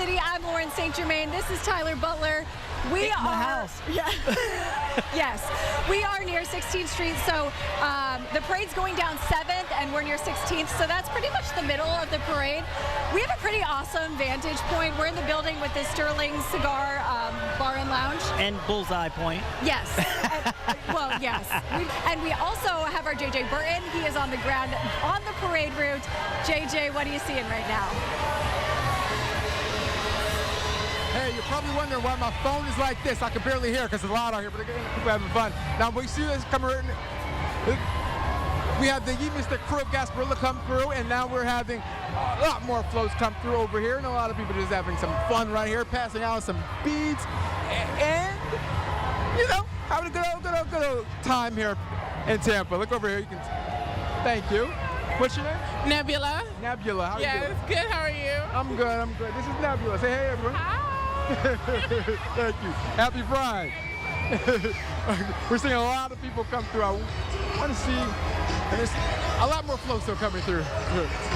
City. I'm Lauren St. Germain. This is Tyler Butler. We in are the house. Yeah. Yes, we are near 16th Street. So the parade's going down 7th, and we're near 16th. So that's pretty much the middle of the parade. We have a pretty awesome vantage point. We're in the building with the Sterling Cigar Bar and Lounge. And Bullseye Point. Yes. Well, yes. And we also have our JJ Burton. He is on the ground on the parade route. JJ, what are you seeing right now? Hey, you're probably wondering why my phone is like this. I can barely hear because it's loud out here, but people having fun. Now, we see this coming. We have the Mr. Crew of Gasparilla come through, and now we're having a lot more floats come through over here, and a lot of people just having some fun right here, passing out some beads, and you know, having a good old time here in Tampa. Look over here. You can. Thank you. What's your name? Nebula. Nebula. How are you doing? Yes, good. How are you? I'm good. I'm good. This is Nebula. Say hey, everyone. Hi. Thank you. Happy Pride. We're seeing a lot of people come through. I want to see, and there's a lot more floats still coming through.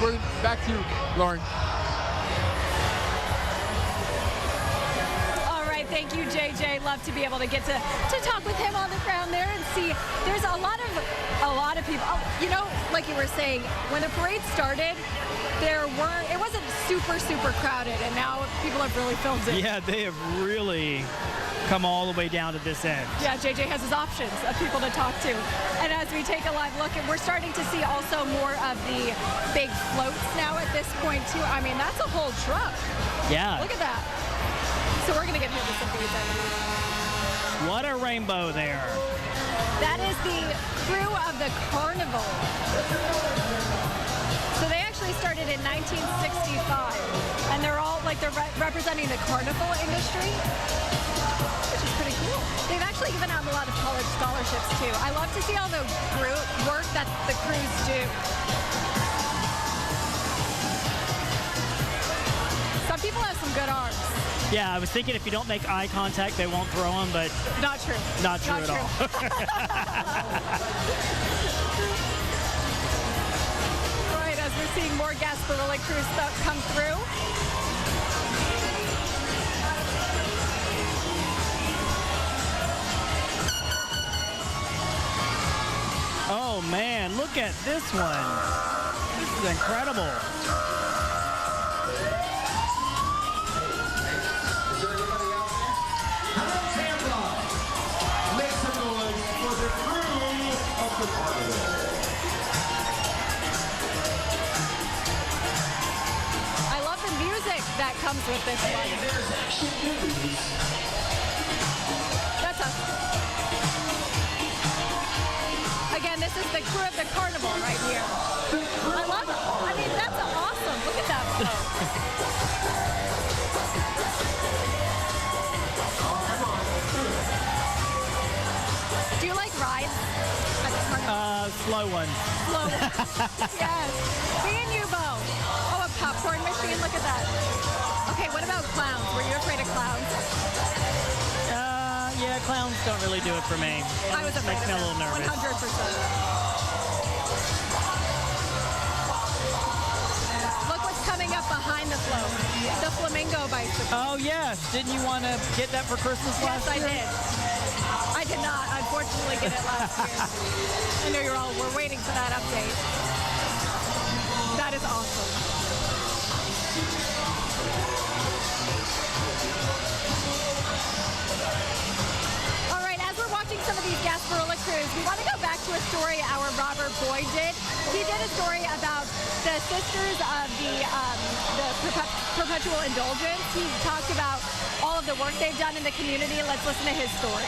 We're back to you, Lauren. All right, thank you, JJ. Love to be able to get to talk with him on the ground there and see. There's a lot of people. You know, like you were saying, when the parade started, it wasn't super crowded, and now people have really filled it. Yeah, they have really come all the way down to this end. Yeah, JJ has his options of people to talk to. And as we take a live look, we're starting to see also more of the big floats now at this point too. I mean, that's a whole truck. Yeah. Look at that. So we're gonna get hit with some beads. What a rainbow there. That is the crew of the carnival. So they actually started in 1965, and they're all like they're representing the carnival industry, which is pretty cool. They've actually given out a lot of college scholarships too. I love to see all the work that the crews do. Some people have some good arms. Yeah, I was thinking if you don't make eye contact, they won't throw them, but Not true. not true at all. Right, as we're seeing more Gasparilla crews come through. Oh man, look at this one. This is incredible. Is there anybody out there? Hello, Tampa! Make some noise for the crew of the carnival. I love the music that comes with this one. There's actually movies. That's us. Again, this is the crew of the carnival right here. I love it. I mean, that's awesome. Look at that float. Do you like rides at the carnival? Slow one. Slow. Yes. Me and you both. Oh, a popcorn machine. Look at that. Okay, what about clowns? Were you afraid of clowns? Yeah, clowns don't really do it for me. I was afraid Makes me a of little them. nervous. 100%. Look what's coming up behind the float. The flamingo bicycle. Oh yes, didn't you want to get that for Christmas Yes, last I year? did. I did not, unfortunately, get it last year. I know we're waiting for that update. That is awesome. All right, as we're watching some of these Gasparilla crews, we want to go back to a story our Robert Boyd did. He did a story about the Sisters of the Perpetual Indulgence. He talked about all of the work they've done in the community. Let's listen to his story.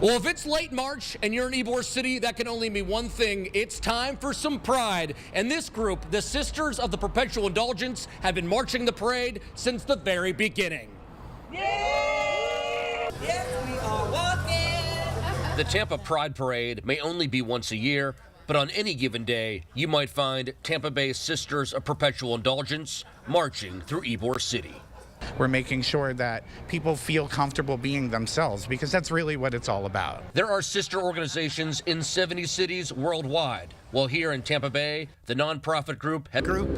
Well, if it's late March and you're in Ybor City, that can only mean one thing. It's time for some pride. And this group, the Sisters of the Perpetual Indulgence, have been marching the parade since the very beginning. Yes, we are walking. The Tampa Pride Parade may only be once a year, but on any given day, you might find Tampa Bay Sisters of Perpetual Indulgence marching through Ybor City. We're making sure that people feel comfortable being themselves, because that's really what it's all about. There are sister organizations in 70 cities worldwide. While here in Tampa Bay, the nonprofit group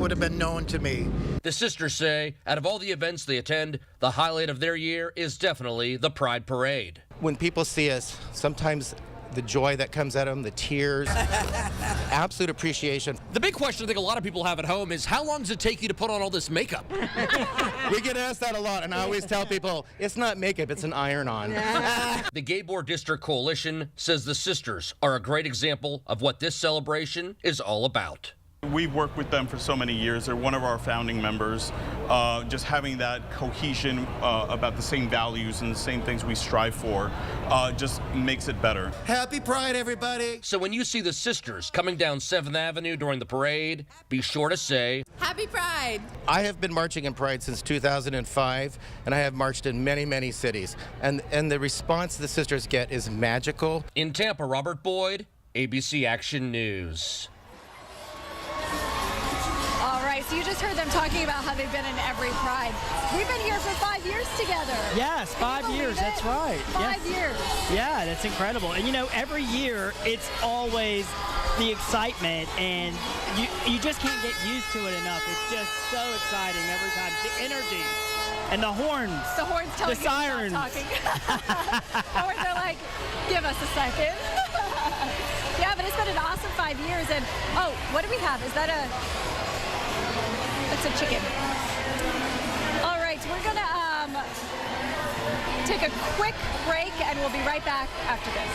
would have been known to me. The sisters say, out of all the events they attend, the highlight of their year is definitely the Pride Parade. When people see us, sometimes the joy that comes at them, the tears, absolute appreciation. The big question I think a lot of people have at home is, how long does it take you to put on all this makeup? We get asked that a lot, and I always tell people, it's not makeup, it's an iron-on. The Ybor District Coalition says the sisters are a great example of what this celebration is all about. We've worked with them for so many years. They're one of our founding members. Just having that cohesion about the same values and the same things we strive for just makes it better. Happy Pride, everybody! So when you see the sisters coming down 7th Avenue during the parade, be sure to say, Happy Pride! I have been marching in Pride since 2005, and I have marched in many, many cities. And the response the sisters get is magical. In Tampa, Robert Boyd, ABC Action News. All right, so you just heard them talking about how they've been in every Pride. We've been here for 5 years together. Yes, 5 years. That's right. 5 years. Yeah, that's incredible. And you know, every year it's always the excitement, and you just can't get used to it enough. It's just so exciting every time. The energy and the horns. The horns telling the sirens. Talking. The horns are like, give us a second. Yeah, but it's been an awesome 5 years. And oh, what do we have? Is that that's a chicken. All right, we're gonna take a quick break, and we'll be right back after this.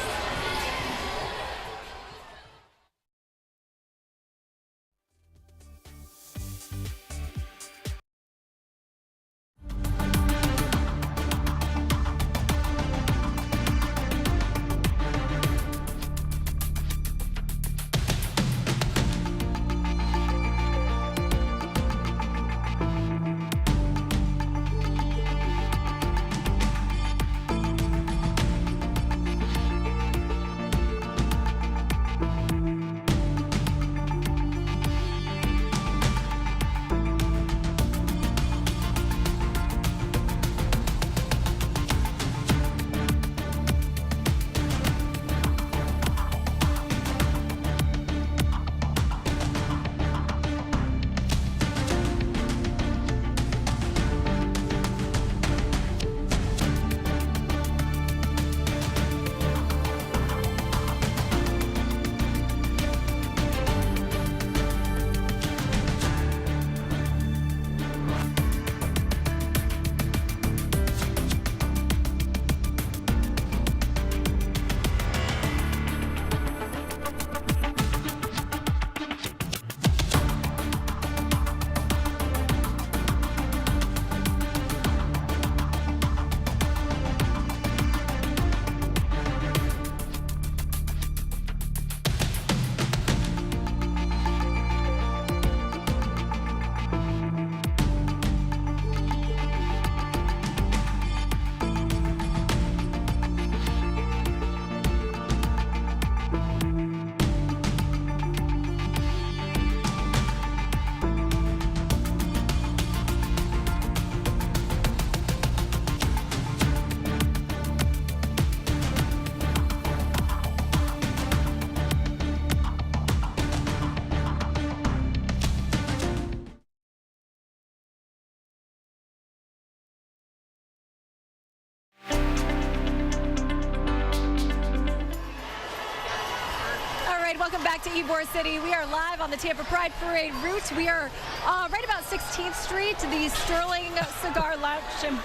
Welcome back to Ybor City. We are live on the Tampa Pride Parade route. We are right about 16th Street, the Sterling Cigar Lounge, and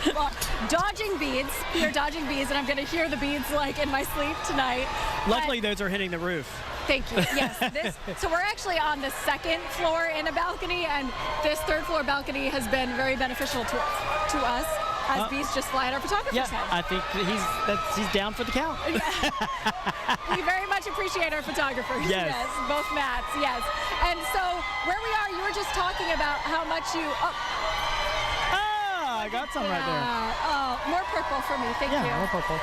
dodging beads. We are dodging beads, and I'm going to hear the beads like in my sleep tonight. Luckily, those are hitting the roof. Thank you. Yes. So we're actually on the second floor in a balcony, and this third floor balcony has been very beneficial to us. As bees just fly at our photographer's head. I think he's down for the count. We very much appreciate our photographers. Yes. Both Matts. Yes. And so where we are, you were just talking about how much you. I got some right there. Oh, more purple for me. Thank you. Yeah, more purple.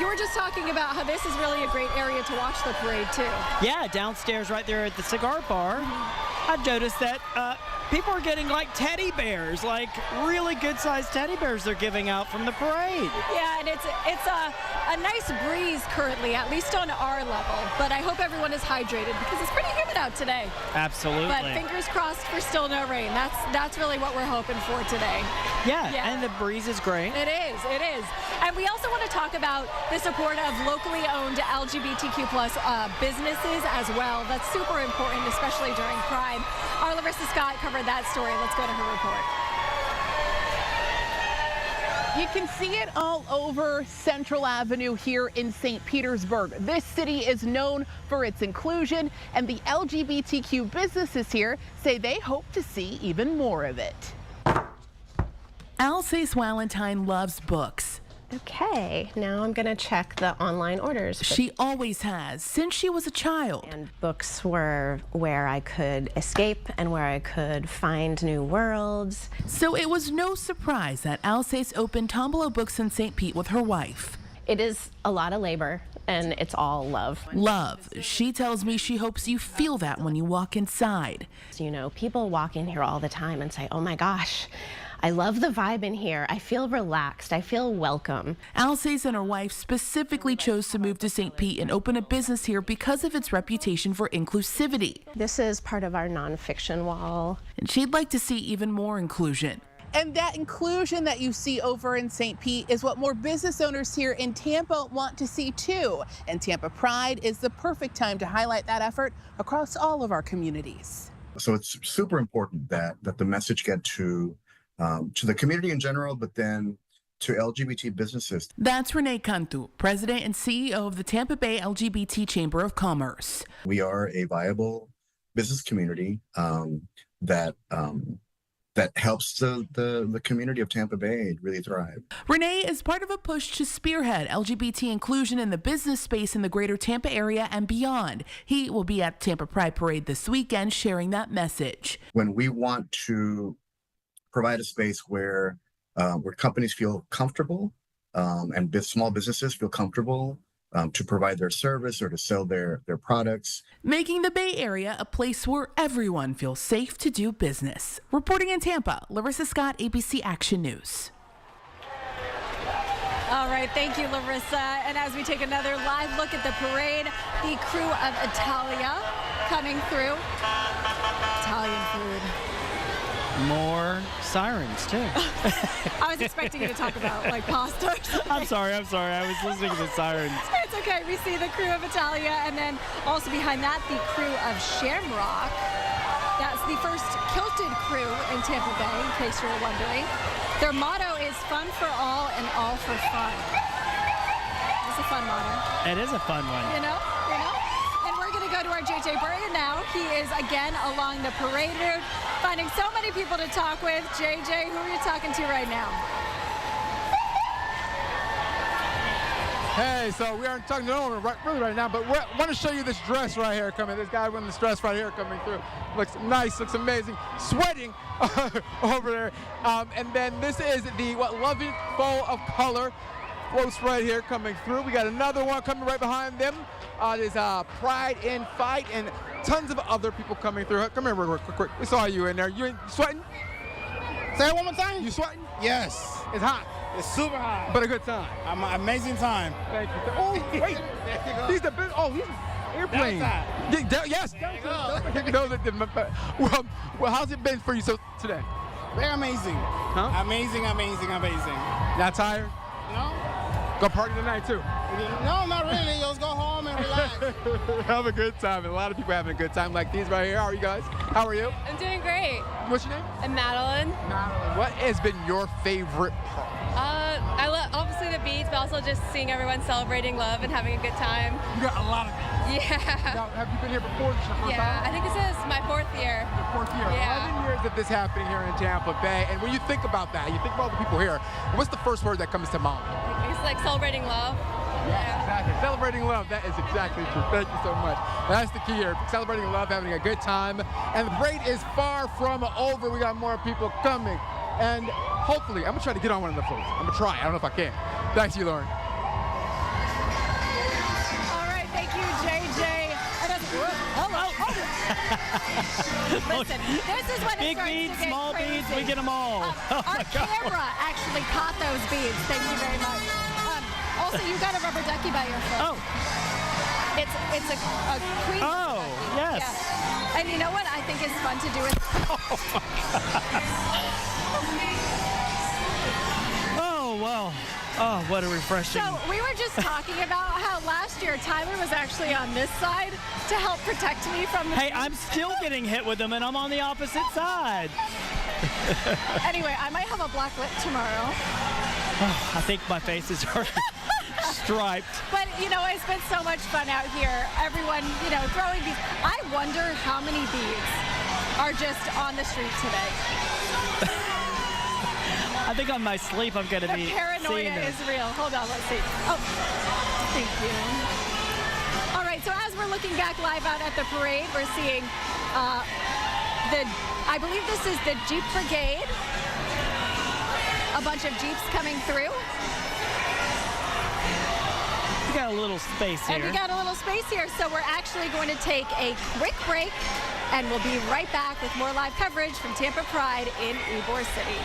You were just talking about how this is really a great area to watch the parade too. Yeah, downstairs right there at the cigar bar. I've noticed that people are getting like teddy bears, like really good-sized teddy bears they're giving out from the parade. Yeah, and it's a nice breeze currently, at least on our level. But I hope everyone is hydrated because it's pretty humid out today. Absolutely. But fingers crossed for still no rain. That's really what we're hoping for today. Yeah, and the breeze is great. It is. And we also want to talk about the support of locally owned LGBTQ plus businesses as well. That's super important, especially during Pride. Our Larissa Scott covered that story. Let's go to her report. You can see it all over Central Avenue here in St. Petersburg. This city is known for its inclusion, and the LGBTQ businesses here say they hope to see even more of it. Alsace Valentine loves books. Okay, now I'm gonna check the online orders. She always has, since she was a child. And books were where I could escape and where I could find new worlds. So it was no surprise that Alsace opened Tombolo Books in St. Pete with her wife. It is a lot of labor, and it's all love. Love. She tells me she hopes you feel that when you walk inside. You know, people walk in here all the time and say, oh my gosh, I love the vibe in here. I feel relaxed. I feel welcome. Alsace and her wife specifically chose to move to St. Pete and open a business here because of its reputation for inclusivity. This is part of our nonfiction wall. And she'd like to see even more inclusion. And that inclusion that you see over in St. Pete is what more business owners here in Tampa want to see too. And Tampa Pride is the perfect time to highlight that effort across all of our communities. So it's super important that the message get to the community in general, but then to LGBT businesses. That's Renee Cantu, president and CEO of the Tampa Bay LGBT Chamber of Commerce. We are a viable business community that helps the community of Tampa Bay really thrive. Renee is part of a push to spearhead LGBT inclusion in the business space in the greater Tampa area and beyond. He will be at Tampa Pride Parade this weekend sharing that message. When we want to provide a space where companies feel comfortable and small businesses feel comfortable to provide their service or to sell their products. Making the Bay Area a place where everyone feels safe to do business. Reporting in Tampa, Larissa Scott, ABC Action News. All right, thank you, Larissa. And as we take another live look at the parade, the crew of Italia coming through. Italian food. More sirens, too. I was expecting you to talk about, like, pasta or something. I'm sorry. I was listening to the sirens. It's okay. We see the crew of Italia, and then also behind that, the crew of Shamrock. That's the first kilted crew in Tampa Bay, in case you're wondering. Their motto is fun for all and all for fun. It's a fun motto. It is a fun one. You know? And we're going to go to our JJ Bergen now. He is, again, along the parade route, finding so many people to talk with. JJ, who are you talking to right now? Hey, so we aren't talking to no one right now, but we want to show you this dress right here coming. This guy with this dress right here coming through. Looks nice, looks amazing. Sweating over there. And then this is the Love It Full of Color floats right here coming through. We got another one coming right behind them. There's Pride in Fight and tons of other people coming through. Come here real quick. We saw you in there. You sweating? Say it one more time. You sweating? Yes. It's hot. It's super hot. But a good time. Amazing time. Thank you. Oh, wait. He's the big. Oh, he's airplane. Yes. Well, how's it been for you today? Very amazing. Huh? Amazing. Not tired? No. Go party tonight too. No, not really. Just go home and relax. Have a good time. And a lot of people having a good time like these right here. How are you guys? How are you? I'm doing great. What's your name? I'm Madeline. Madeline. What has been your favorite part? I love obviously the beats, but also just seeing everyone celebrating love and having a good time. You got a lot of beats. Yeah. Now, have you been here before? This is your first time? I think this is my 4th year. Your 4th year. Yeah. 11 years of this happening here in Tampa Bay. And when you think about that, you think about the people here, what's the first word that comes to mind? It's like celebrating love. Yeah, exactly. Celebrating love. That is exactly true. Thank you so much. That's the key here. Celebrating love, having a good time. And the parade is far from over. We got more people coming. And hopefully, I'm going to try to get on one of the floats. I'm going to try. I don't know if I can. Thanks you, Lauren. All right. Thank you, JJ. Hello. Listen, this is when Big it starts beads, to get small crazy. beads, we get them all. Oh Our my God. camera actually caught those beads. Thank you very much. Also, you got a rubber ducky by your foot. Oh. It's a queen. Oh, yes. Yeah. And you know what I think is fun to do with. Oh, wow. Oh, what a refreshing. So we were just talking about how last year Tyler was actually on this side to help protect me from the Hey, I'm still getting hit with them, and I'm on the opposite side. Anyway, I might have a black lip tomorrow. Oh, I think my face is already striped. But, you know, it's been so much fun out here. Everyone, you know, throwing beads. I wonder how many beads are just on the street today. I think on my sleep I'm going to be The paranoia seeing this. is real. Hold on, let's see. Oh, thank you. All right, so as we're looking back live out at the parade, we're seeing I believe this is the Jeep Brigade. A bunch of Jeeps coming through. We got a little space here. And we got a little space here, so we're actually going to take a quick break, and we'll be right back with more live coverage from Tampa Pride in Ybor City.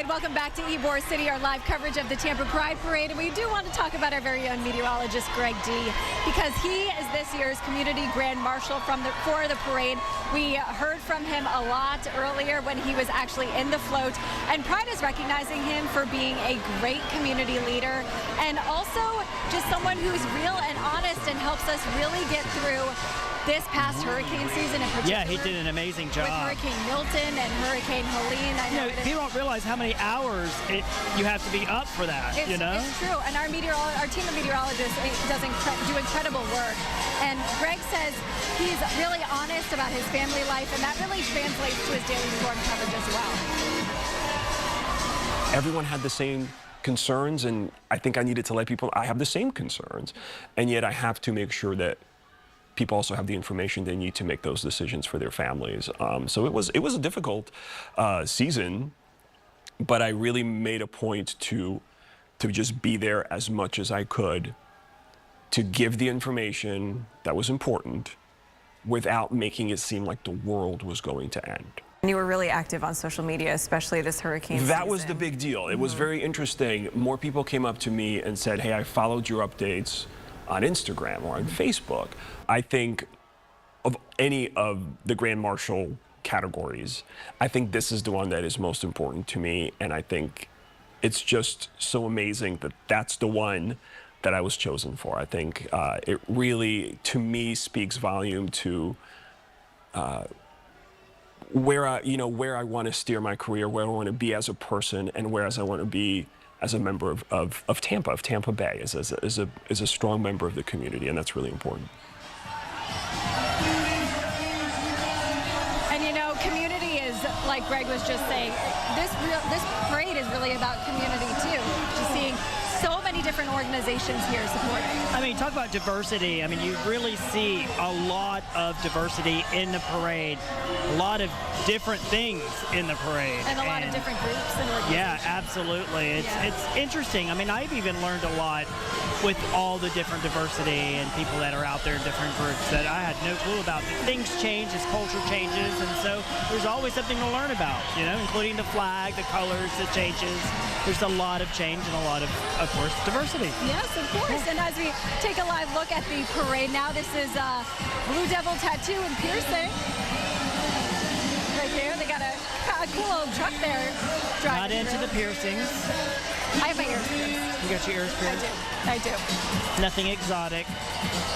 Welcome back to Ybor City, our live coverage of the Tampa Pride Parade. And we do want to talk about our very own meteorologist, Greg D, because he is this year's Community Grand Marshal for the parade. We heard from him a lot earlier when he was actually in the float. And Pride is recognizing him for being a great community leader and also just someone who's real and honest and helps us really get through this past hurricane season in particular. Yeah, he did an amazing job. With Hurricane Milton and Hurricane Helene. I know people don't realize how many hours you have to be up for that, It's true, and our team of meteorologists do incredible work. And Greg says he's really honest about his family life, and that really translates to his daily storm coverage as well. Everyone had the same concerns, and I think I needed to let people know I have the same concerns, and yet I have to make sure that people also have the information they need to make those decisions for their families. So it was a difficult season, but I really made a point to just be there as much as I could to give the information that was important without making it seem like the world was going to end. And you were really active on social media, especially this hurricane season. That was the big deal. It was very interesting. More people came up to me and said, hey, I followed your updates on Instagram or on Facebook. I think of any of the Grand Marshal categories, I think this is the one that is most important to me, and I think it's just so amazing that that's the one that I was chosen for. I think it really, to me, speaks volume to where I want to steer my career, where I want to be as a person, and where I want to be as a member of Tampa Bay, as a strong member of the community, and that's really important. And you know, community is, like Greg was just saying, this parade is really about community too. Just seeing so many different organizations here supporting. I mean, talk about diversity. I mean, you really see a lot of diversity in the parade, a lot of different things in the parade. And a lot of different groups and organizations. Yeah, absolutely. It's interesting. I mean, I've even learned a lot with all the different diversity and people that are out there in different groups that I had no clue about. Things change as culture changes, and so there's always something to learn about, you know, including the flag, the colors, the changes. There's a lot of change and a lot of course, diversity. Yes, of course. And as we take a live look at the parade now, this is Blue Devil Tattoo and Piercing. Right there, they got a cool old truck there. Not into the piercings. I have my ears pierced. You got your ears pierced? I do. Nothing exotic.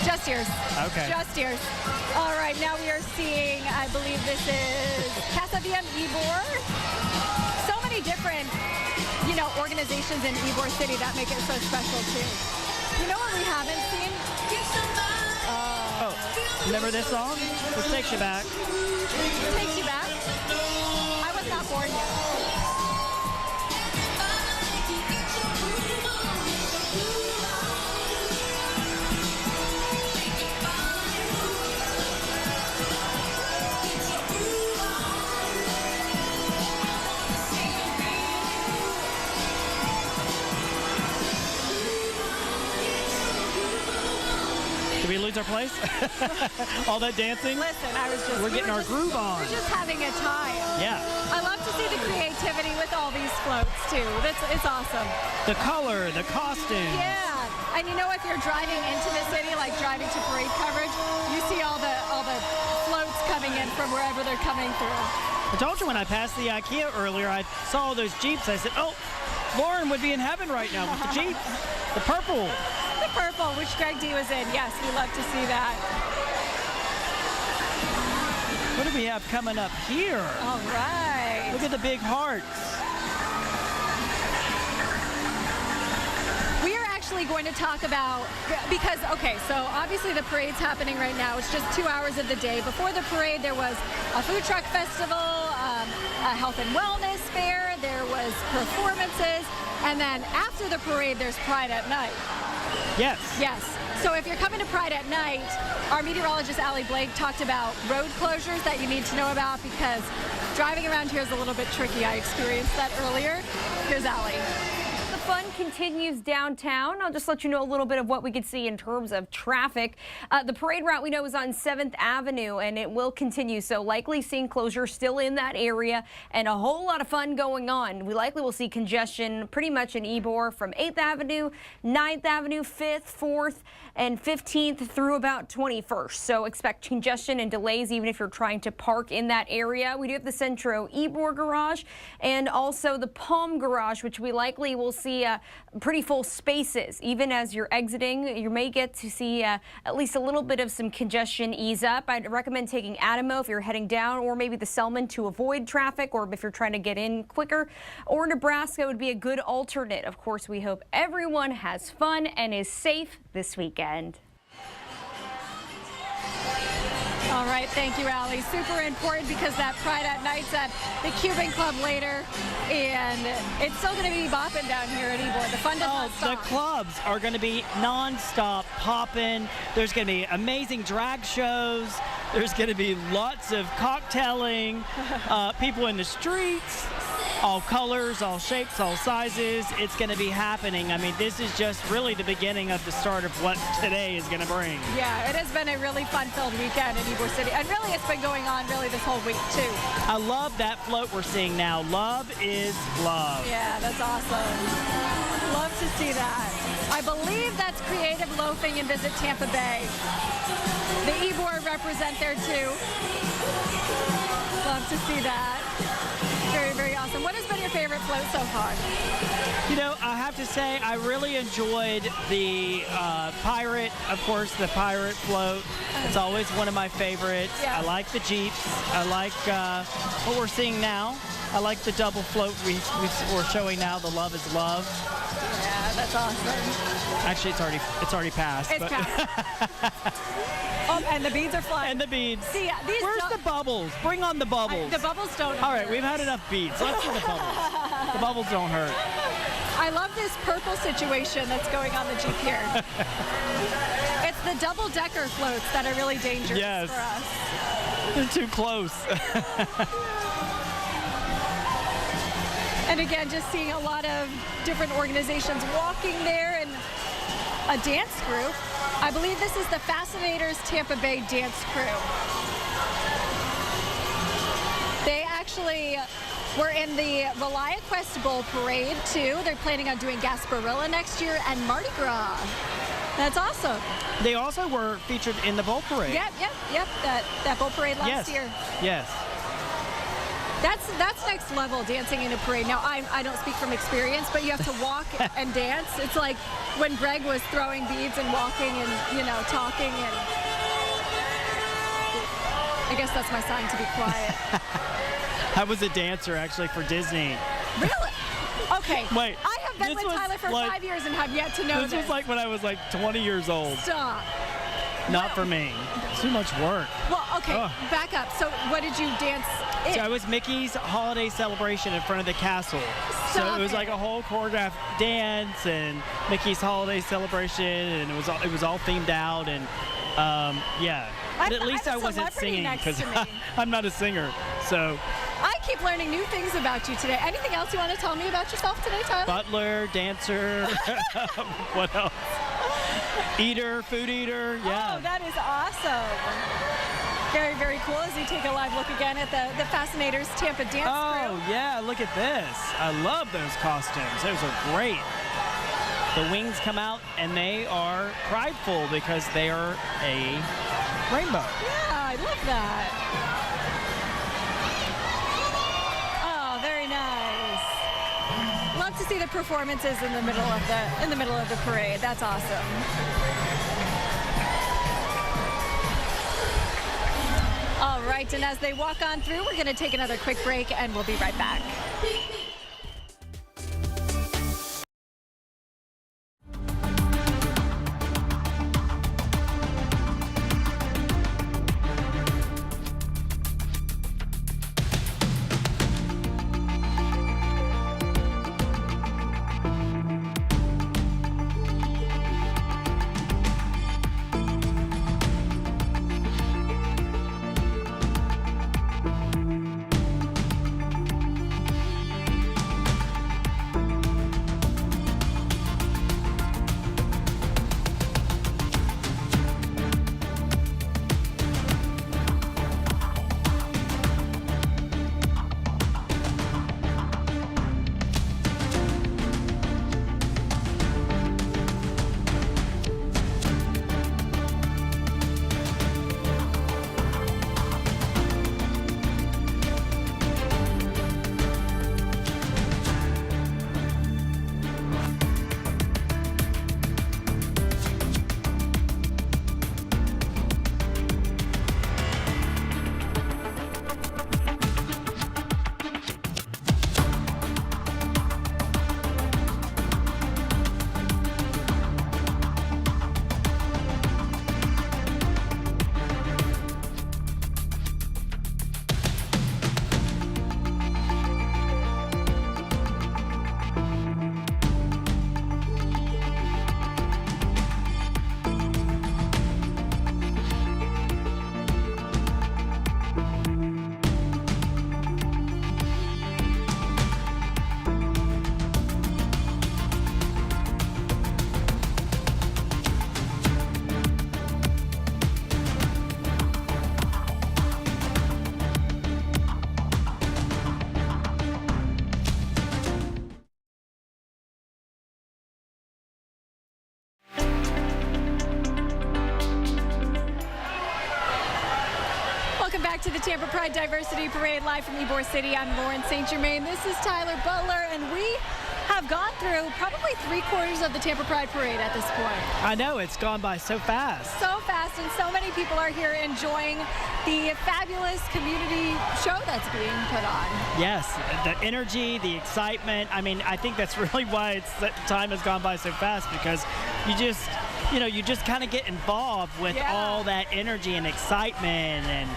Just ears. Okay. Just ears. All right, now we are seeing, I believe this is Casa Bien Ybor. So many different, you know, organizations in Ybor City that make it so special too. You know what we haven't seen? Oh, remember this song? This takes you back. Takes you back? I was not born yet. Did we lose our place? All that dancing? Listen, I was just... We're getting our groove on. We're just having a time. Yeah. I love to see the creativity with all these floats, too. It's awesome. The color, the costume. Yeah. And you know, if you're driving into the city, like driving to parade coverage, you see all the floats coming in from wherever they're coming through. I told you when I passed the IKEA earlier, I saw all those Jeeps. I said, oh, Lauren would be in heaven right now with the Jeeps. The purple. The purple, which Greg D was in. Yes, we love to see that. What do we have coming up here? All right. Look at the big hearts. We are actually going to talk about, because, okay, so obviously the parade's happening right now. It's just 2 hours of the day. Before the parade, there was a food truck festival, a health and wellness fair, there was performances, and then after the parade, there's Pride at night. Yes. Yes. So if you're coming to Pride at night, our meteorologist, Allie Blake, talked about road closures that you need to know about because driving around here is a little bit tricky. I experienced that earlier. Here's Allie. The fun continues downtown. I'll just let you know a little bit of what we could see in terms of traffic. The parade route we know is on 7th Avenue and it will continue. So likely seeing closure still in that area and a whole lot of fun going on. We likely will see congestion pretty much in Ybor from 8th Avenue, 9th Avenue, 5th, 4th, and 15th through about 21st. So expect congestion and delays even if you're trying to park in that area. We do have the Centro Ybor Garage and also the Palm Garage, which we likely will see pretty full spaces. Even as you're exiting, you may get to see at least a little bit of some congestion ease up. I'd recommend taking Adamo if you're heading down, or maybe the Selman to avoid traffic, or if you're trying to get in quicker, or Nebraska would be a good alternate. Of course, we hope everyone has fun and is safe this weekend. All right, thank you, Allie. Super important because that Pride at Night's at the Cuban Club later, and it's still going to be bopping down here at Ybor. The fun does not stop. The clubs are going to be non-stop popping. There's going to be amazing drag shows. There's going to be lots of cocktailing, people in the streets. all colors, all shapes, all sizes. It's going to be happening. I mean, this is just really the beginning of the start of what today is going to bring. Yeah, it has been a really fun-filled weekend in Ybor City, and really it's been going on really this whole week too. I love that float we're seeing now. Love is love. Yeah, that's awesome. Love to see that. I believe that's Creative Loafing and Visit Tampa Bay. The Ybor represent there too. Love to see that. Very, very awesome. What has been your favorite float so far? You know, I have to say I really enjoyed the pirate, of course, the pirate float. It's always one of my favorites. Yeah. I like the Jeeps. I like what we're seeing now. I like the double float we're showing now, the Love is Love. Yeah, that's awesome. Actually, it's already passed. It's passed. Oh, and the beads are flying. And the beads. See, these Where's the bubbles? Bring on the bubbles. The bubbles don't All right, hurt. we've had enough beads. Let's see the bubbles. The bubbles don't hurt. I love this purple situation that's going on the Jeep here. It's the double-decker floats that are really dangerous Yes. for us. They're too close. And again, just seeing a lot of different organizations walking there and a dance group. I believe this is the Fascinators Tampa Bay dance crew. They actually were in the Relia Quest Bowl Parade too. They're planning on doing Gasparilla next year and Mardi Gras. That's awesome. They also were featured in the bowl parade. Yep. That bowl parade last year. Yes. That's next level, dancing in a parade. Now, I don't speak from experience, but you have to walk and dance. It's like when Greg was throwing beads and walking and, talking. And I guess that's my sign to be quiet. I was a dancer, actually, for Disney. Really? Okay. Wait. I have been this with was Tyler for like- 5 years and have yet to know This was like when I was like 20 years old. Stop. Not for me. Too much work. Well, okay, Ugh. back up. So what did you dance in? So I was Mickey's holiday celebration in front of the castle. So Stop it was it. like a whole choreographed dance and Mickey's holiday celebration, and it was all themed out, and yeah. But at least I wasn't singing because I'm not a singer. So I keep learning new things about you today. Anything else you want to tell me about yourself today, Tyler? butler, dancer, what else? Eater, food eater, yeah. Oh, that is awesome. Very, very cool as you take a live look again at the Fascinators Tampa dance crew. Oh, yeah, look at this. I love those costumes. Those are great. The wings come out, and they are prideful because they are a rainbow. Yeah, I love that. Oh, very nice. Love to see the performances in the middle of the parade. That's awesome. All right, and as they walk on through, we're going to take another quick break, and we'll be right back. Welcome back to the Tampa Pride Diversity Parade live from Ybor City. I'm Lauren St. Germain. This is Tyler Butler, and we have gone through probably 3/4 of the Tampa Pride Parade at this point. I know, it's gone by so fast. So fast, and so many people are here enjoying the fabulous community show that's being put on. Yes, the energy, the excitement. I mean, I think that's really why time has gone by so fast, because you just kind of get involved with all that energy and excitement and,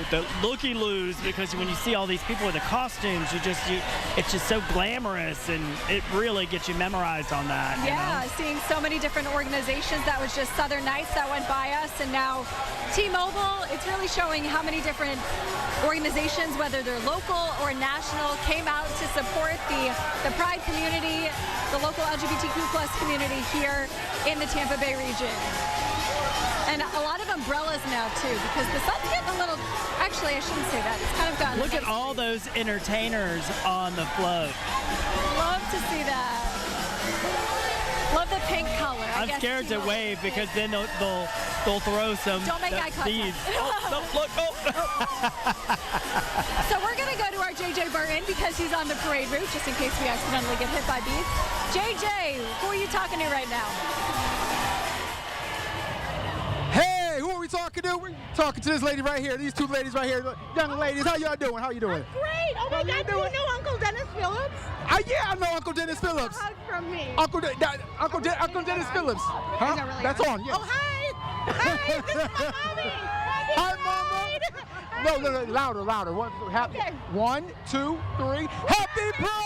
the looky-loos, because when you see all these people with the costumes, it's just so glamorous, and it really gets you memorized on that. Yeah, seeing so many different organizations. That was just Southern Nights that went by us, and now T-Mobile. It's really showing how many different organizations, whether they're local or national, came out to support the Pride community, the local LGBTQ+ community here in the Tampa Bay region. And a lot of umbrellas now, too, because the sun's getting a little... Actually, I shouldn't say that. It's kind of gotten... Look at all those entertainers on the float. Love to see that. Love the pink color. I'm scared to wave because then they'll throw some... Don't make eye contact. Look. So we're going to go to our JJ Burton because he's on the parade route, just in case we accidentally get hit by bees. JJ, who are you talking to right now? Hey, who are we talking to? We're talking to this lady right here. These two ladies right here. Young ladies, how y'all doing? How you doing? Great. Oh my God, do you know Uncle Dennis Phillips? Yeah, I know Uncle Dennis Phillips. A hug from me. Uncle Dennis Phillips. Huh? That's on. Yeah. Oh, hi. Hi, this is my mommy. Hi, Mama. No, louder. One, two, three. Happy Pride!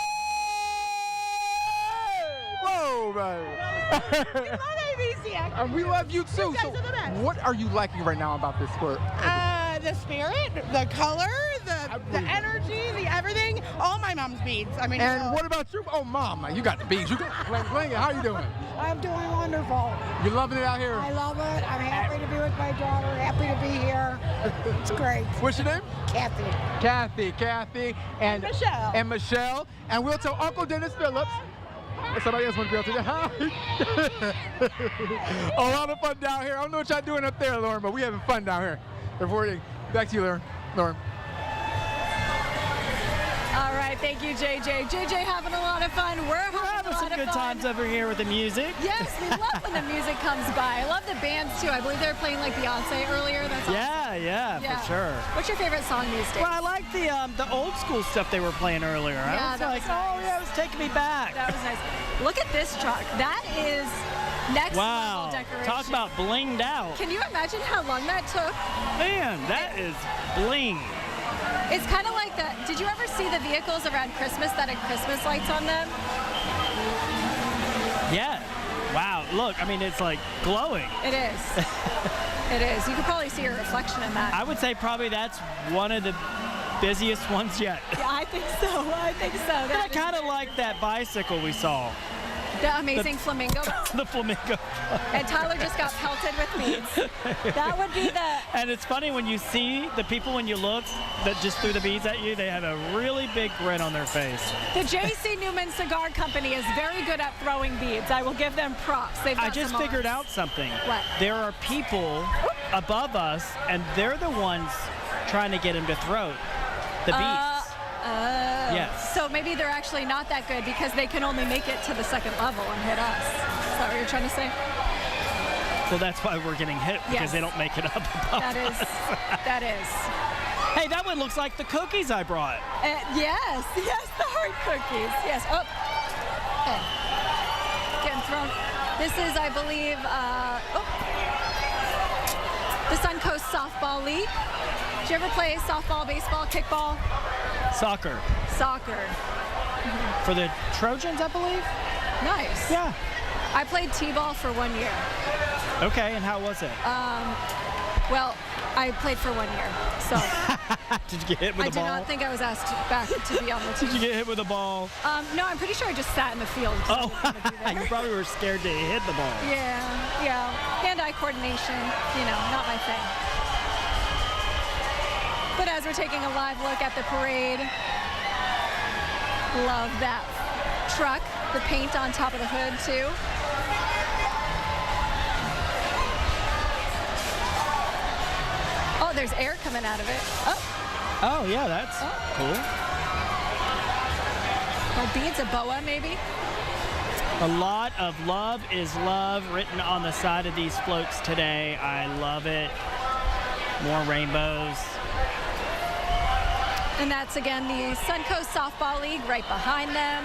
Whoa, man. And we love you too. You guys are the best. What are you liking right now about this sport? The spirit, the color, the energy, the everything. All my mom's beads. I mean. And what about you? Oh, Mama, you got the beads. You got bling. How you doing? I'm doing wonderful. You loving it out here? I love it. I'm happy to be with my daughter. Happy to be here. It's great. What's your name? Kathy. And Michelle. And Michelle. And we'll tell Uncle Dennis Phillips. Somebody else want to be out today. A lot of fun down here. I don't know what y'all doing up there, Lauren, but we having fun down here. Reporting. Back to you, Lauren. All right, thank you, JJ. JJ having a lot of fun. We're having some good times over here with the music. Yes, we love when the music comes by. I love the bands, too. I believe they were playing like Beyonce earlier. That's awesome. Yeah, for sure. What's your favorite song these days? Well, I like the old school stuff they were playing earlier. Yeah, I was like, oh, yeah, it was taking me back. That was nice. Look at this truck. That is next level decoration. Talk about blinged out. Can you imagine how long that took? Man, that is bling. It's kind of like that. Did you ever see the vehicles around Christmas that had Christmas lights on them? Yeah. Wow. Look, I mean, it's like glowing. It is. It is. You could probably see your reflection in that. I would say probably that's one of the busiest ones yet. Yeah, I think so. But I kind of like that bicycle we saw. The amazing flamingo. The flamingo. And Tyler just got pelted with beads. That would be the... And it's funny when you see the people, when you look, that just threw the beads at you, they have a really big grin on their face. The J.C. Newman Cigar Company is very good at throwing beads. I will give them props. I just figured out something. What? There are people above us, and they're the ones trying to get them to throw the beads. Yes. So maybe they're actually not that good because they can only make it to the second level and hit us. Is that what you're trying to say? Well, that's why we're getting hit, because they don't make it up above us. That is. Hey, that one looks like the cookies I brought. Yes, the hard cookies. Yes. Oh. Okay. Getting thrown. This is, I believe, the Suncoast Softball League. Did you ever play softball, baseball, kickball? Soccer. For the Trojans, I believe? Nice. Yeah. I played T-ball for 1 year. Okay, and how was it? Well, I played for 1 year, so. Did you get hit with a ball? I do not think I was asked back to be on the team. Did you get hit with a ball? No, I'm pretty sure I just sat in the field. Oh, you probably were scared to hit the ball. Yeah. Hand-eye coordination, not my thing. But as we're taking a live look at the parade, love that truck, the paint on top of the hood too. Oh, there's air coming out of it. Oh, yeah, that's cool. Or beads, a boa, maybe? A lot of love is love written on the side of these floats today. I love it. More rainbows. And that's, again, the Suncoast Softball League right behind them.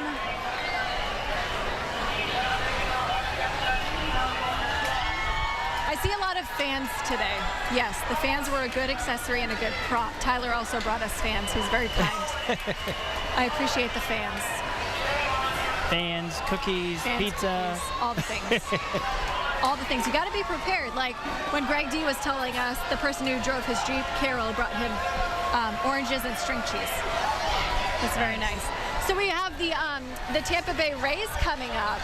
I see a lot of fans today. Yes, the fans were a good accessory and a good prop. Tyler also brought us fans. He's very kind. I appreciate the fans. Fans, cookies, Fans, pizza. cookies, all the things. All the things. You got to be prepared. Like when Greg D was telling us, the person who drove his Jeep, Carol, brought him oranges and string cheese. That's very nice. So we have the Tampa Bay Rays coming up,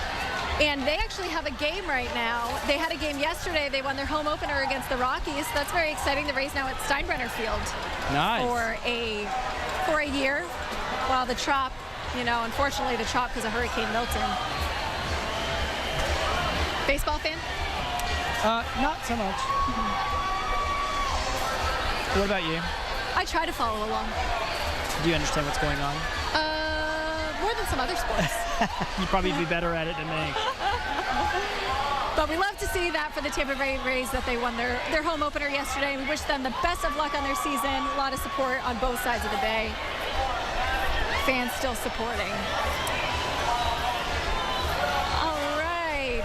and they actually have a game right now. They had a game yesterday. They won their home opener against the Rockies. That's very exciting. The Rays now at Steinbrenner Field. Nice. For a year, while the Trop, unfortunately the Trop because of Hurricane Milton. Baseball fan? Not so much. What about you? I try to follow along. Do you understand what's going on? More than some other sports. You'd probably be better at it than me. But we love to see that for the Tampa Bay Rays, that they won their home opener yesterday. We wish them the best of luck on their season. A lot of support on both sides of the bay. Fans still supporting. All right.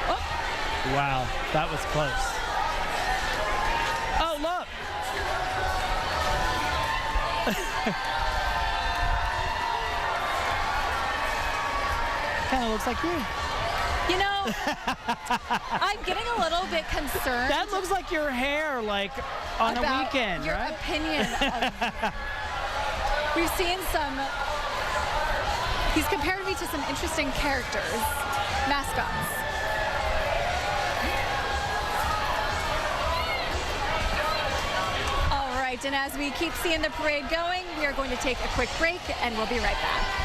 Oh. Wow, that was close. Oh, look. Kind of looks like you. I'm getting a little bit concerned. That looks like your hair, like on a weekend, your right? Opinion of, we've seen he's compared me to some interesting characters, mascots. All right, and as we keep seeing the parade going, we are going to take a quick break, and we'll be right back.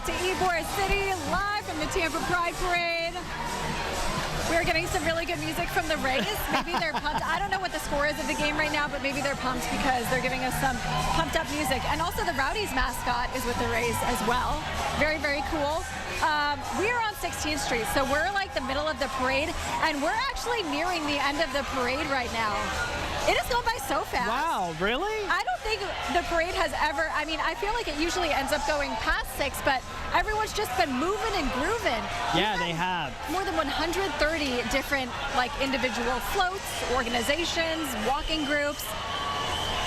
To Ybor City, live from the Tampa Pride Parade. We're getting some really good music from the Rays. Maybe they're pumped. I don't know what the score is of the game right now, but maybe they're pumped because they're giving us some pumped up music. And also the Rowdies mascot is with the Rays as well. Very, very cool. We are on 16th Street, so we're like the middle of the parade, and we're actually nearing the end of the parade right now. It has gone by so fast. Wow, really? I don't think the parade has ever, I mean, I feel like it usually ends up going past 6, but everyone's just been moving and grooving. Yeah, they have. More than 130 different, like, individual floats, organizations, walking groups.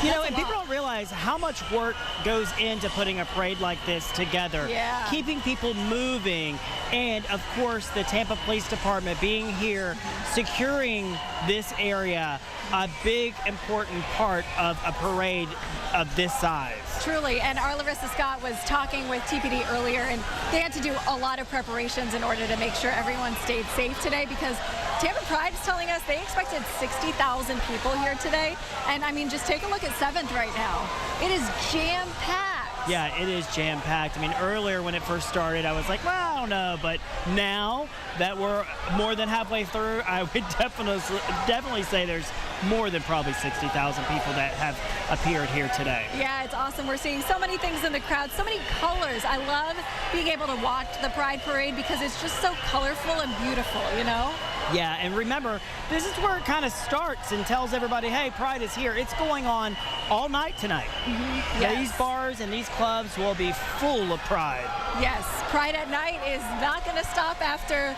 You know, and people don't realize how much work goes into putting a parade like this together. Yeah. Keeping people moving, and of course the Tampa Police Department being here, securing this area, a big important part of a parade of this size. Truly, and our Larissa Scott was talking with TPD earlier, and they had to do a lot of preparations in order to make sure everyone stayed safe today, because Tampa Pride is telling us they expected 60,000 people here today. And I mean, just take a look at 7th right now. It is jam-packed. Yeah, it is jam-packed. I mean, earlier when it first started, I was like, well, I don't know. But now that we're more than halfway through, I would definitely say there's more than probably 60,000 people that have appeared here today. Yeah, it's awesome. We're seeing so many things in the crowd, so many colors. I love being able to watch the Pride Parade because it's just so colorful and beautiful, you know? Yeah, and remember, this is where it kind of starts and tells everybody, hey, Pride is here. It's going on all night tonight. Mm-hmm. Yes. These bars and these clubs will be full of Pride. Yes, Pride at Night is not going to stop after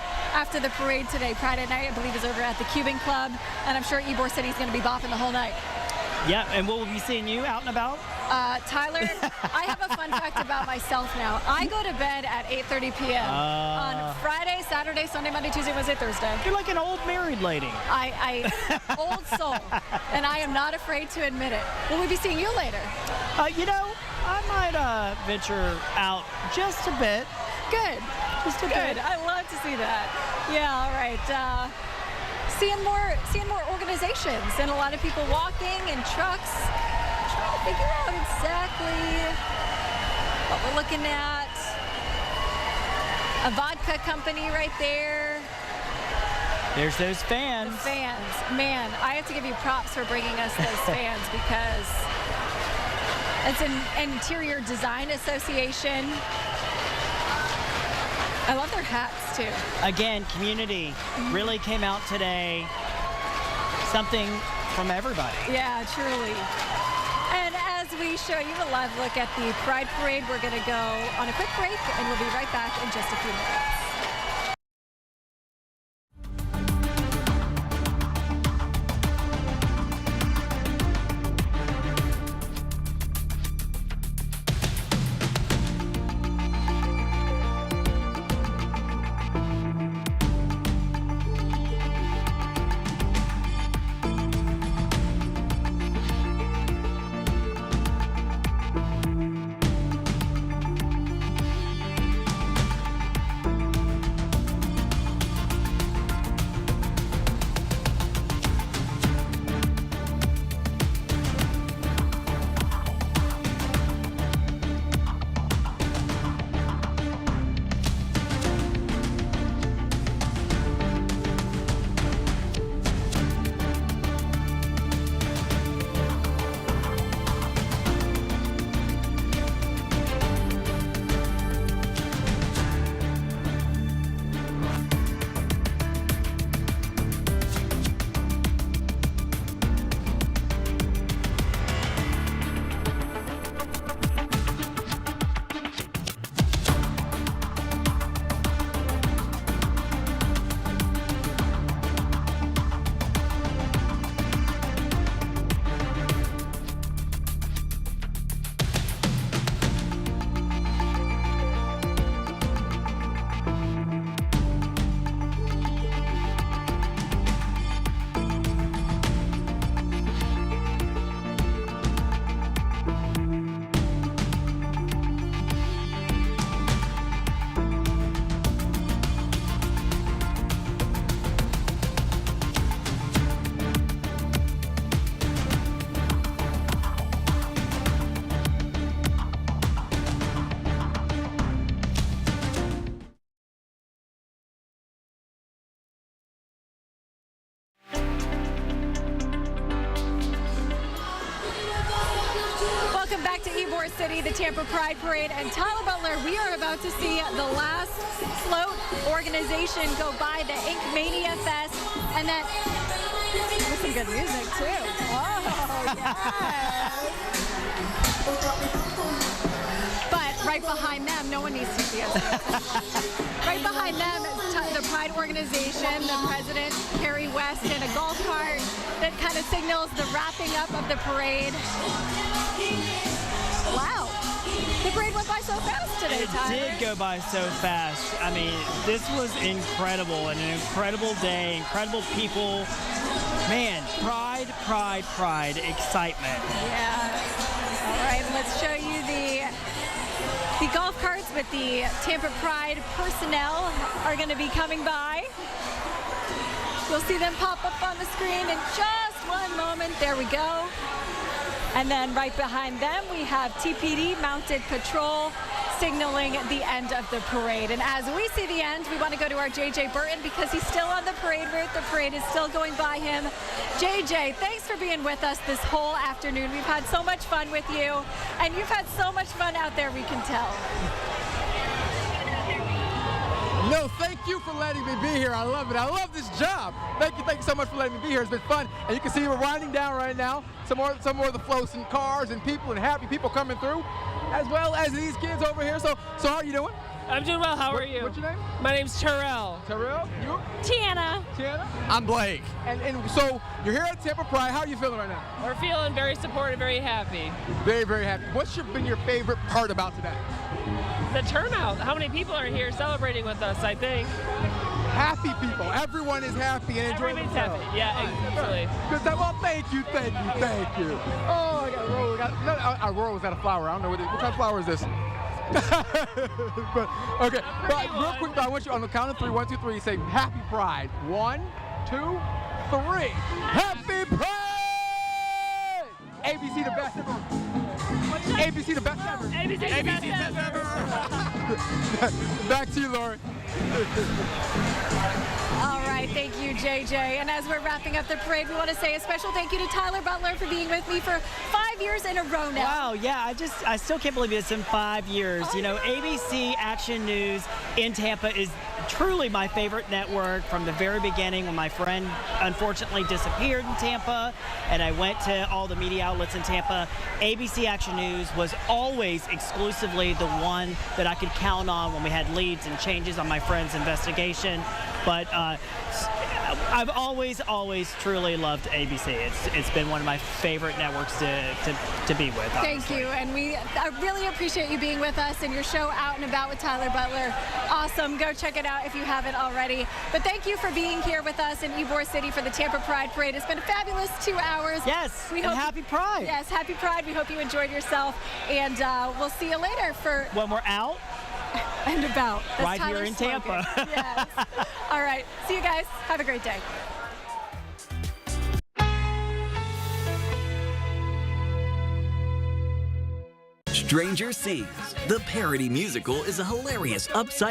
the parade today. Pride at Night, I believe, is over at the Cuban Club, and I'm sure Ybor City is going to be bopping the whole night. Yeah, and we'll be seeing you out and about? Tyler, I have a fun fact about myself now. I go to bed at 8:30 p.m. on Friday, Saturday, Sunday, Monday, Tuesday, Wednesday, Thursday. You're like an old married lady. I old soul, and I am not afraid to admit it. Will we be seeing you later? You know, I might venture out just a bit. Good. Just a Good. bit. I love to see that. Yeah, all right. Seeing more organizations and a lot of people walking and trucks. Trying to figure out exactly what we're looking at. A vodka company right there. There's those fans. The fans. Man, I have to give you props for bringing us those fans because it's an interior design association. I love their hats too. Again, community really came out today. Something from everybody. Yeah, truly. And as we show you a live look at the Pride Parade, we're going to go on a quick break, and we'll be right back in just a few minutes. Welcome back to Ybor City, the Tampa Pride Parade. And Tyler Butler, we are about to see the last float organization go by, the Ink Mania Fest. And that, with some good music too. Oh, yes. But right behind them, no one needs to see us. Right behind them, the Pride organization, the president, Kerry West, in a golf cart that kind of signals the wrapping up of the parade. Wow. The parade went by so fast today, Tyler. It did go by so fast. I mean, this was incredible, and an incredible day, incredible people. Man, pride, pride, pride, excitement. Yeah. All right, let's show you the golf carts with the Tampa Pride personnel are going to be coming by. You'll see them pop up on the screen in just one moment. There we go. And then right behind them, we have TPD Mounted Patrol signaling the end of the parade. And as we see the end, we want to go to our JJ Burton because he's still on the parade route. The parade is still going by him. JJ, thanks for being with us this whole afternoon. We've had so much fun with you, and you've had so much fun out there, we can tell. No, thank you for letting me be here. I love it. I love this job. Thank you so much for letting me be here. It's been fun. And you can see we're winding down right now. Some more of the floats and cars and people and happy people coming through, as well as these kids over here. So how are you doing? I'm doing well. How are you? What's your name? My name's Terrell. Terrell? You? Tiana. Tiana? I'm Blake. And so you're here at Tampa Pride. How are you feeling right now? We're feeling very supported, very happy. Very, very happy. What's been your favorite part about today? The turnout. How many people are here celebrating with us, I think. Happy people. Everyone is happy and enjoying themselves. Happy. Yeah, absolutely. Good time. Well, thank you. Oh, I got a roll. Our roll was out of flower. I don't know what kind of flower is this. But okay. But real quick, I want you on the count of 3, 1, 2, 3, say Happy Pride. 1, 2, 3. Happy Pride! ABC the best ever. ABC the best ever. ABC the best ever. Back to you, Lori. All right, thank you, JJ. And as we're wrapping up the parade, we want to say a special thank you to Tyler Butler for being with me for 5 years in a row now. Wow, yeah, I still can't believe it's in 5 years. You know, ABC Action News in Tampa is truly my favorite network from the very beginning when my friend unfortunately disappeared in Tampa and I went to all the media outlets in Tampa. ABC Action News was always exclusively the one that I could count on when we had leads and changes on my friend's investigation. But I've always truly loved ABC. It's been one of my favorite networks to be with. Thank you, and I really appreciate you being with us and your show Out and About with Tyler Butler. Awesome. Go check it out if you haven't already. But thank you for being here with us in Ybor City for the Tampa Pride Parade. It's been a fabulous 2 hours. Yes, and happy Pride. Yes, happy Pride. We hope you enjoyed yourself, and we'll see you later for when we're out and about. That's right Tyler's here in slogan. Tampa. Yes. All right. See you guys. Have a great day. Stranger Sings. The parody musical is a hilarious upside